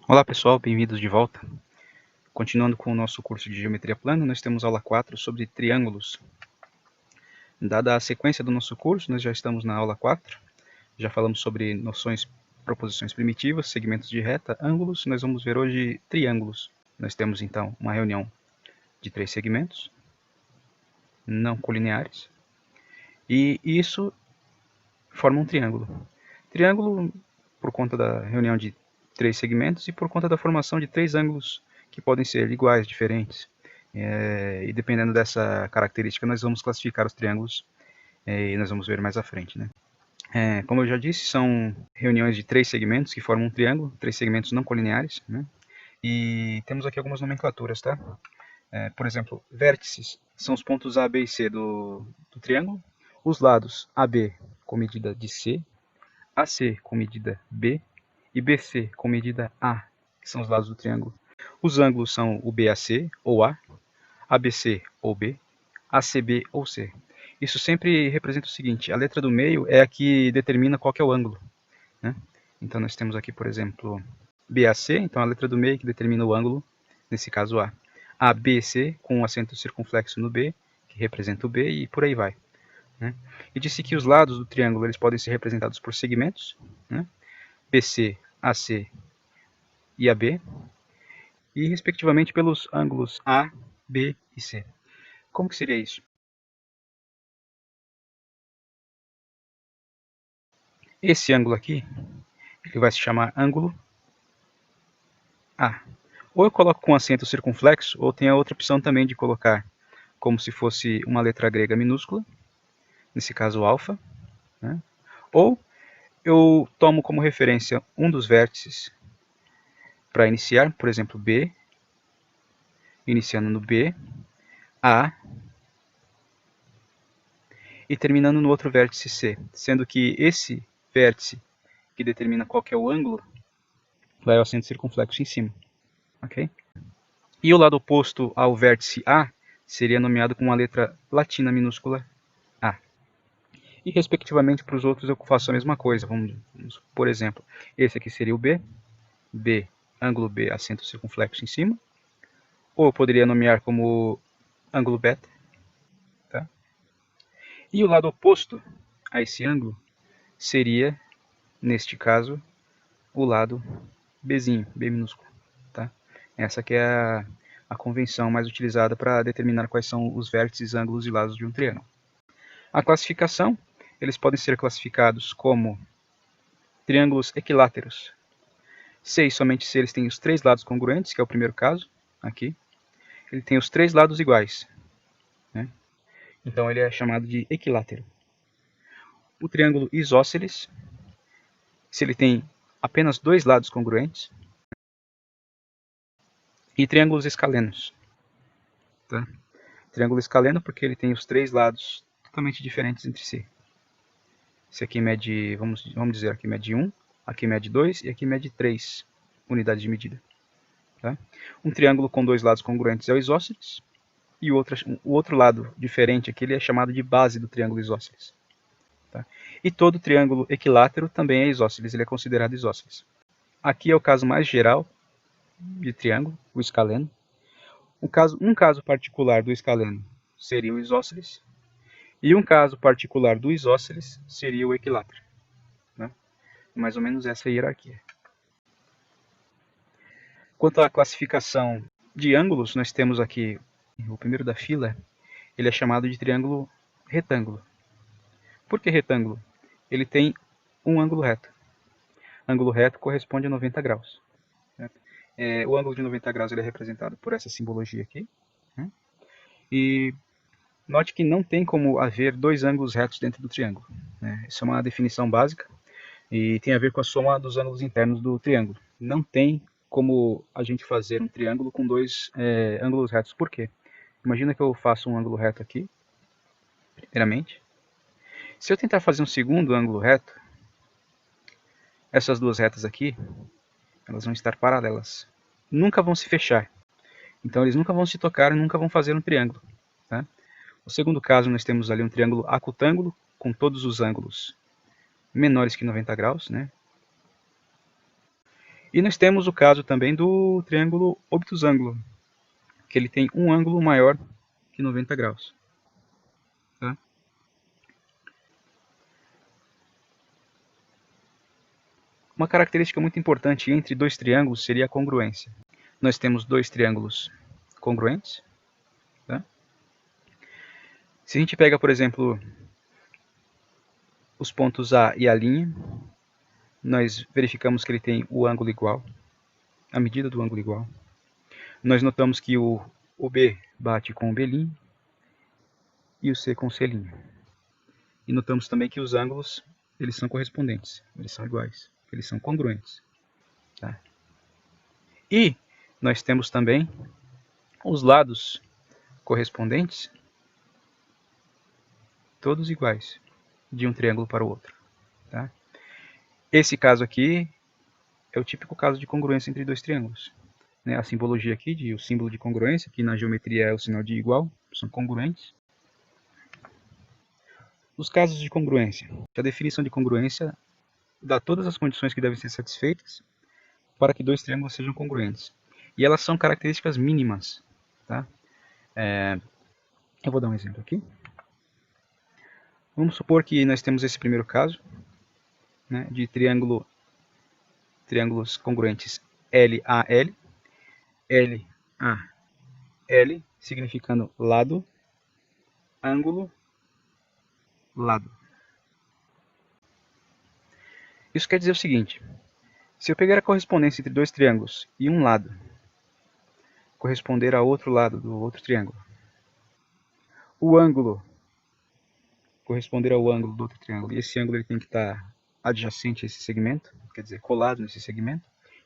Olá pessoal, bem-vindos de volta. Continuando com o nosso curso de Geometria Plana, nós temos aula 4 sobre triângulos. Dada a sequência do nosso curso, nós já estamos na aula 4. Já falamos sobre noções, proposições primitivas, segmentos de reta, ângulos. Nós vamos ver hoje triângulos. Nós temos então uma reunião de 3 segmentos não colineares. E isso forma um triângulo. Triângulo por conta da reunião de 3 segmentos e por conta da formação de 3 ângulos que podem ser iguais, diferentes. E dependendo dessa característica, nós vamos classificar os triângulos e nós vamos ver mais à frente, né? Como eu já disse, são reuniões de 3 segmentos que formam um triângulo, 3 segmentos não colineares, né? E temos aqui algumas nomenclaturas, tá? Por exemplo, vértices são os pontos A, B e C do triângulo. Os lados AB com medida de C, AC com medida B e BC com medida A, que são os lados do triângulo. Os ângulos são o BAC ou A, ABC ou B, ACB ou C. Isso sempre representa o seguinte: a letra do meio é a que determina qual que é o ângulo, né? Então nós temos aqui, por exemplo, BAC, então a letra do meio que determina o ângulo, nesse caso A. ABC com um acento circunflexo no B, que representa o B, e por aí vai, né? E disse que os lados do triângulo eles podem ser representados por segmentos, né? BC, AC e AB, e respectivamente pelos ângulos A, B e C. Como que seria isso? Esse ângulo aqui, ele vai se chamar ângulo A. Ou eu coloco com acento circunflexo, ou tem a outra opção também de colocar como se fosse uma letra grega minúscula, nesse caso alfa, né? Ou eu tomo como referência um dos vértices para iniciar, por exemplo, B, iniciando no B, A, e terminando no outro vértice C, sendo que esse vértice que determina qual que é o ângulo vai ao acento circunflexo em cima, ok? E o lado oposto ao vértice A seria nomeado com uma letra latina minúscula A. E respectivamente para os outros eu faço a mesma coisa. Vamos, por exemplo, esse aqui seria o B, B, ângulo B, acento circunflexo em cima. Ou eu poderia nomear como ângulo beta. Tá? E o lado oposto a esse ângulo seria, neste caso, o lado Bzinho, B minúsculo. Tá? Essa que é a convenção mais utilizada para determinar quais são os vértices, ângulos e lados de um triângulo. A classificação, eles podem ser classificados como triângulos equiláteros. Se e somente se eles têm os 3 lados congruentes, que é o primeiro caso, aqui. Ele tem os 3 lados iguais, né? Então ele é chamado de equilátero. O triângulo isósceles, se ele tem apenas 2 lados congruentes. E triângulos escalenos. Tá? Triângulo escaleno porque ele tem os 3 lados totalmente diferentes entre si. Esse aqui mede, vamos dizer, aqui mede 1, aqui mede 2 e aqui mede 3 unidades de medida. Tá? Um triângulo com 2 lados congruentes é o isósceles, e o outro lado diferente aqui ele é chamado de base do triângulo isósceles. Tá? E todo triângulo equilátero também é isósceles, ele é considerado isósceles. Aqui é o caso mais geral de triângulo, o escaleno. Um caso particular do escaleno seria o isósceles, e um caso particular do isósceles seria o equilátero. Né? Mais ou menos essa é a hierarquia. Quanto à classificação de ângulos, nós temos aqui o primeiro da fila, ele é chamado de triângulo retângulo. Por que retângulo? Ele tem um ângulo reto. Ângulo reto corresponde a 90 graus. O ângulo de 90 graus ele é representado por essa simbologia aqui. Né? E note que não tem como haver 2 ângulos retos dentro do triângulo. Né? Isso é uma definição básica e tem a ver com a soma dos ângulos internos do triângulo. Não tem como a gente fazer um triângulo com 2 ângulos retos. Por quê? Imagina que eu faço um ângulo reto aqui, primeiramente. Se eu tentar fazer um segundo ângulo reto, essas duas retas aqui, elas vão estar paralelas. Nunca vão se fechar. Então eles nunca vão se tocar e nunca vão fazer um triângulo. Tá? No segundo caso, nós temos ali um triângulo acutângulo, com todos os ângulos menores que 90 graus. Né? E nós temos o caso também do triângulo obtusângulo, que ele tem um ângulo maior que 90 graus. Tá? Uma característica muito importante entre dois triângulos seria a congruência. Nós temos dois triângulos congruentes. Tá? Se a gente pega, por exemplo, os pontos A e a linha, nós verificamos que ele tem o ângulo igual, a medida do ângulo igual. Nós notamos que o B bate com o B' e o C com o C'. E notamos também que os ângulos eles são correspondentes, eles são iguais, eles são congruentes. Tá? E nós temos também os lados correspondentes, todos iguais, de um triângulo para o outro. Tá? Esse caso aqui é o típico caso de congruência entre dois triângulos. A simbologia aqui, o símbolo de congruência, que na geometria é o sinal de igual, são congruentes. Os casos de congruência. A definição de congruência dá todas as condições que devem ser satisfeitas para que dois triângulos sejam congruentes. E elas são características mínimas. Tá? Eu vou dar um exemplo aqui. Vamos supor que nós temos esse primeiro caso, né, de triângulos congruentes LAL. LAL significando lado, ângulo, lado. Isso quer dizer o seguinte: se eu pegar a correspondência entre dois triângulos e um lado corresponder a outro lado do outro triângulo, o ângulo corresponder ao ângulo do outro triângulo, e esse ângulo ele tem que estar adjacente a esse segmento, quer dizer, colado nesse segmento,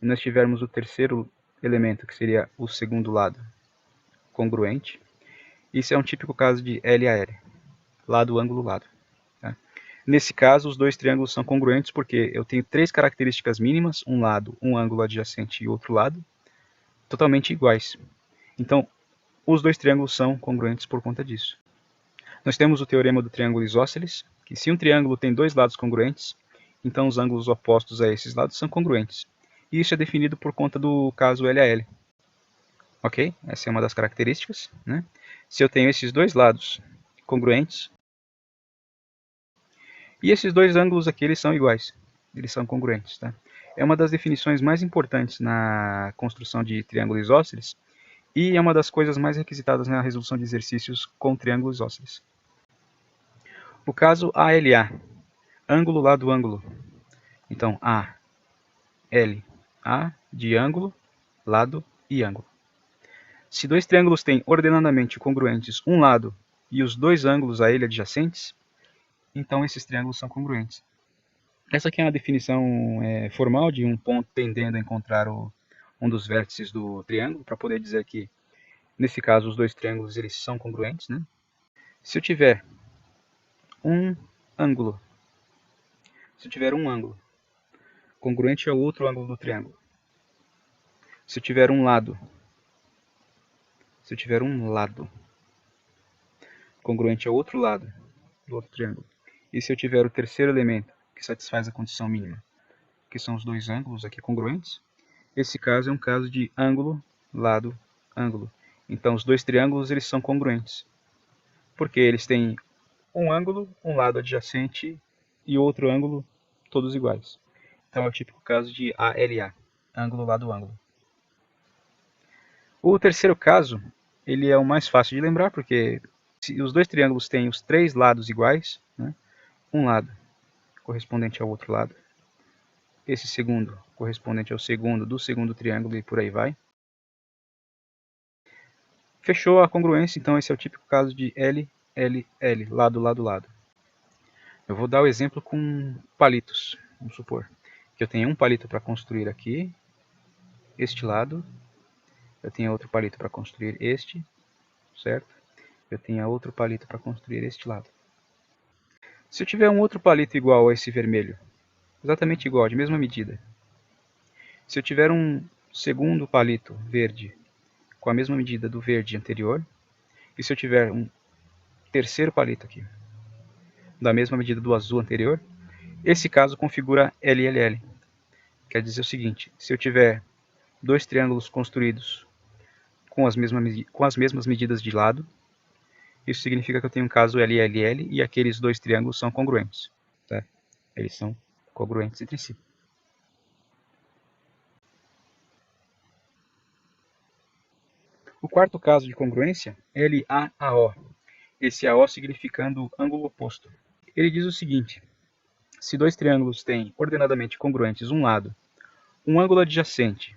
e nós tivermos o terceiro elemento, que seria o segundo lado, congruente, isso é um típico caso de LAL, lado, ângulo, lado. Tá? Nesse caso, os dois triângulos são congruentes porque eu tenho três características mínimas, um lado, um ângulo adjacente e outro lado, totalmente iguais. Então, os dois triângulos são congruentes por conta disso. Nós temos o teorema do triângulo isósceles, que se um triângulo tem dois lados congruentes, então os ângulos opostos a esses lados são congruentes. E isso é definido por conta do caso LAL. Ok? Essa é uma das características. Né? Se eu tenho esses dois lados congruentes, e esses dois ângulos aqui eles são iguais, eles são congruentes. Tá? É uma das definições mais importantes na construção de triângulos isósceles, e é uma das coisas mais requisitadas na resolução de exercícios com triângulos isósceles. O caso ALA, ângulo, lado, ângulo. Então, A, L, A de ângulo, lado e ângulo. Se dois triângulos têm ordenadamente congruentes um lado e os dois ângulos a ele adjacentes, então esses triângulos são congruentes. Essa aqui é uma definição formal de um ponto tendendo a encontrar um dos vértices do triângulo, para poder dizer que, nesse caso, os dois triângulos eles são congruentes. Né? Se eu tiver um ângulo congruente ao outro ângulo do triângulo, se eu tiver um lado congruente ao outro lado do outro triângulo, e se eu tiver o terceiro elemento que satisfaz a condição mínima, que são os dois ângulos aqui congruentes, esse caso é um caso de ângulo, lado, ângulo. Então os dois triângulos eles são congruentes, porque eles têm um ângulo, um lado adjacente e outro ângulo, todos iguais. Então é o típico caso de ALA, ângulo, lado, ângulo. O terceiro caso, ele é o mais fácil de lembrar, porque se os dois triângulos têm os três lados iguais, né, um lado correspondente ao outro lado, esse segundo correspondente ao segundo do segundo triângulo e por aí vai. Fechou a congruência, então esse é o típico caso de L, L, L, lado, lado, lado. Eu vou dar o exemplo com palitos. Vamos supor que eu tenho um palito para construir aqui, este lado. Eu tenho outro palito para construir este, certo? Eu tenho outro palito para construir este lado. Se eu tiver um outro palito igual a esse vermelho, exatamente igual, de mesma medida. Se eu tiver um segundo palito verde com a mesma medida do verde anterior, e se eu tiver um terceiro palito aqui, da mesma medida do azul anterior, esse caso configura LLL. Quer dizer o seguinte, se eu tiver dois triângulos construídos com as mesmas medidas de lado, isso significa que eu tenho um caso LLL e aqueles dois triângulos são congruentes. Tá? Eles são congruentes entre si. O quarto caso de congruência é LAAO. Esse AO significando ângulo oposto. Ele diz o seguinte: se dois triângulos têm ordenadamente congruentes um lado, um ângulo adjacente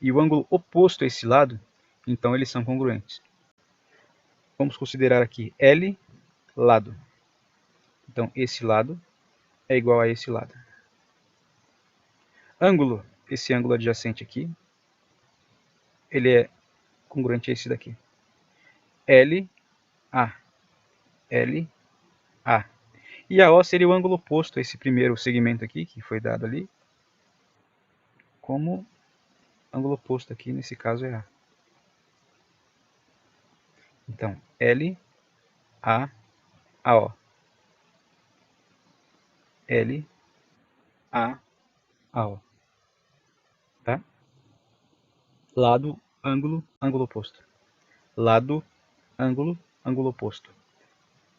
e o ângulo oposto a esse lado, então eles são congruentes. Vamos considerar aqui L lado. Então esse lado é igual a esse lado. Ângulo, esse ângulo adjacente aqui, ele é congruente a esse daqui. L, A. L, A. E a O seria o ângulo oposto a esse primeiro segmento aqui, que foi dado ali, como ângulo oposto aqui, nesse caso é A. Então, L, A, AO. L, A, AO. Tá? Lado, ângulo, ângulo oposto. Lado, ângulo, ângulo oposto.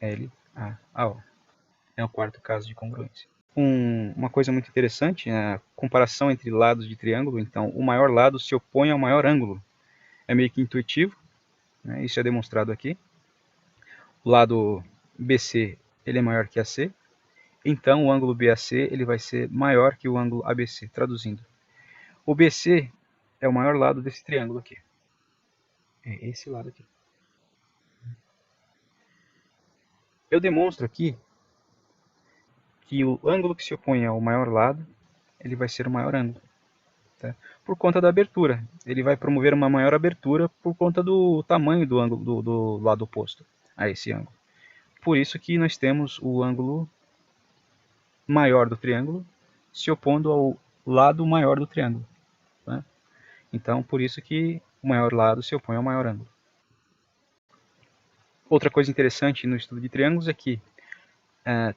L, A, AO. É o quarto caso de congruência. Uma coisa muito interessante é a comparação entre lados de triângulo. Então, o maior lado se opõe ao maior ângulo. É meio que intuitivo, né? Isso é demonstrado aqui. O lado BC ele é maior que AC, então o ângulo BAC ele vai ser maior que o ângulo ABC, traduzindo. O BC é o maior lado desse triângulo aqui. É esse lado aqui. Eu demonstro aqui que o ângulo que se opõe ao maior lado, ele vai ser o maior ângulo. Tá? Por conta da abertura. Ele vai promover uma maior abertura por conta do tamanho do ângulo do lado oposto a esse ângulo. Por isso que nós temos o ângulo maior do triângulo se opondo ao lado maior do triângulo. Tá? Então, por isso que o maior lado se opõe ao maior ângulo. Outra coisa interessante no estudo de triângulos é que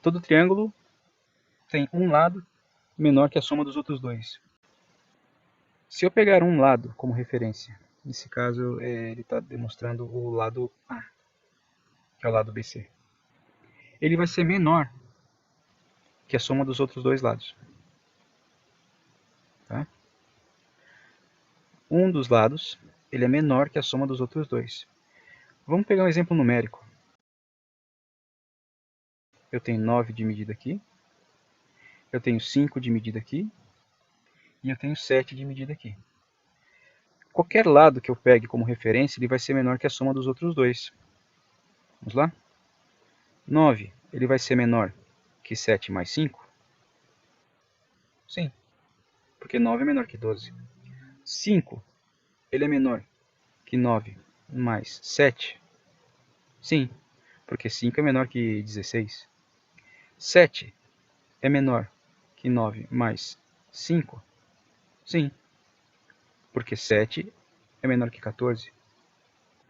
todo triângulo tem um lado menor que a soma dos outros dois. Se eu pegar um lado como referência, nesse caso ele está demonstrando o lado A, que é o lado BC. Ele vai ser menor que a soma dos outros dois lados. Tá? Um dos lados ele é menor que a soma dos outros dois. Vamos pegar um exemplo numérico. Eu tenho 9 de medida aqui, eu tenho 5 de medida aqui, e eu tenho 7 de medida aqui. Qualquer lado que eu pegue como referência, ele vai ser menor que a soma dos outros dois. Vamos lá? 9, ele vai ser menor que 7 mais 5? Sim, porque 9 é menor que 12. 5, ele é menor que 9 mais 7? Sim, porque 5 é menor que 16. 7 é menor que 9 mais 5? Sim, porque 7 é menor que 14.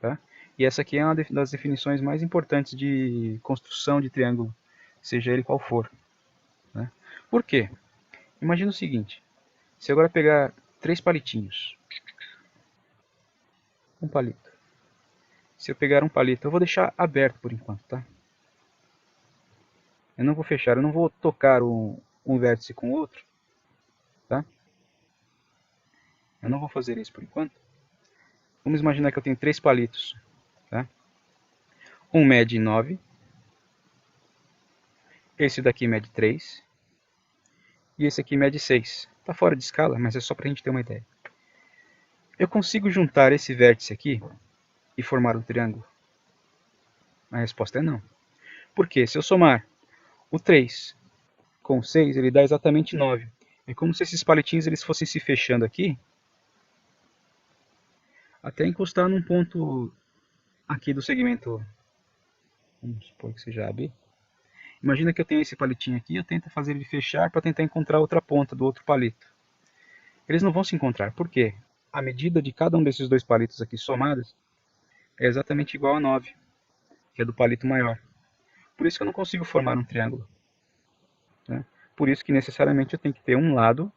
Tá? E essa aqui é uma das definições mais importantes de construção de triângulo, seja ele qual for. Né? Por quê? Imagina o seguinte, se eu agora pegar 3 palitinhos, um palito. Se eu pegar um palito, eu vou deixar aberto por enquanto, tá? Eu não vou fechar, eu não vou tocar um vértice com o outro, tá? Eu não vou fazer isso por enquanto. Vamos imaginar que eu tenho 3 palitos, tá? Um mede 9, esse daqui mede 3, e esse aqui mede 6. Está fora de escala, mas é só para a gente ter uma ideia. Eu consigo juntar esse vértice aqui e formar um triângulo? A resposta é não. Por quê? Se eu somar o 3 com o 6, ele dá exatamente 9. É como se esses palitinhos eles fossem se fechando aqui, até encostar num ponto aqui do segmento. Vamos supor que seja AB. Imagina que eu tenho esse palitinho aqui, eu tento fazer ele fechar para tentar encontrar outra ponta do outro palito. Eles não vão se encontrar. Por quê? A medida de cada um desses dois palitos aqui somadas é exatamente igual a 9, que é do palito maior. Por isso que eu não consigo formar um triângulo. Né? Por isso que necessariamente eu tenho que ter um lado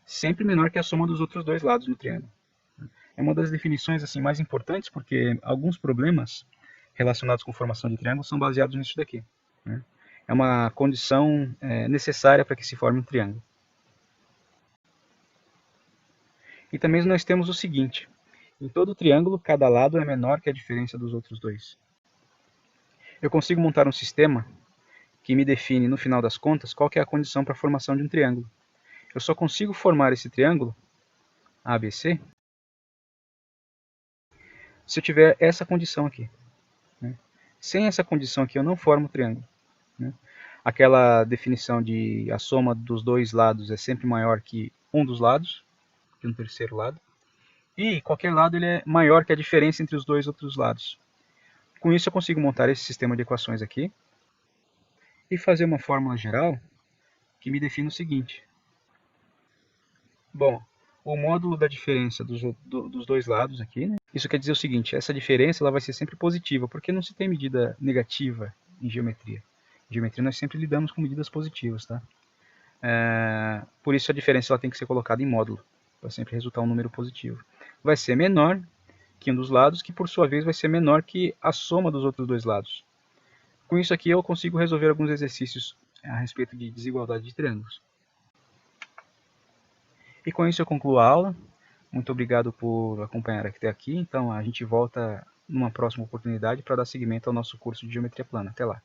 sempre menor que a soma dos outros dois lados no triângulo. É uma das definições assim mais importantes, porque alguns problemas relacionados com formação de triângulo são baseados nisso daqui, né? É uma condição necessária para que se forme um triângulo. E também nós temos o seguinte: em todo triângulo, cada lado é menor que a diferença dos outros dois. Eu consigo montar um sistema que me define, no final das contas, qual que é a condição para a formação de um triângulo. Eu só consigo formar esse triângulo ABC se eu tiver essa condição aqui, né? Sem essa condição aqui eu não formo o triângulo, né? Aquela definição de a soma dos dois lados é sempre maior que um dos lados, que um terceiro lado, e qualquer lado ele é maior que a diferença entre os dois outros lados. Com isso eu consigo montar esse sistema de equações aqui e fazer uma fórmula geral que me define o seguinte. Bom, o módulo da diferença dos dois lados aqui, né? Isso quer dizer o seguinte: essa diferença ela vai ser sempre positiva, porque não se tem medida negativa em geometria. Em geometria nós sempre lidamos com medidas positivas, tá? Por isso a diferença ela tem que ser colocada em módulo, para sempre resultar um número positivo. Vai ser menor que um dos lados, que por sua vez vai ser menor que a soma dos outros dois lados. Com isso aqui eu consigo resolver alguns exercícios a respeito de desigualdade de triângulos. E com isso eu concluo a aula. Muito obrigado por acompanhar até aqui. Então a gente volta numa próxima oportunidade para dar seguimento ao nosso curso de Geometria Plana. Até lá!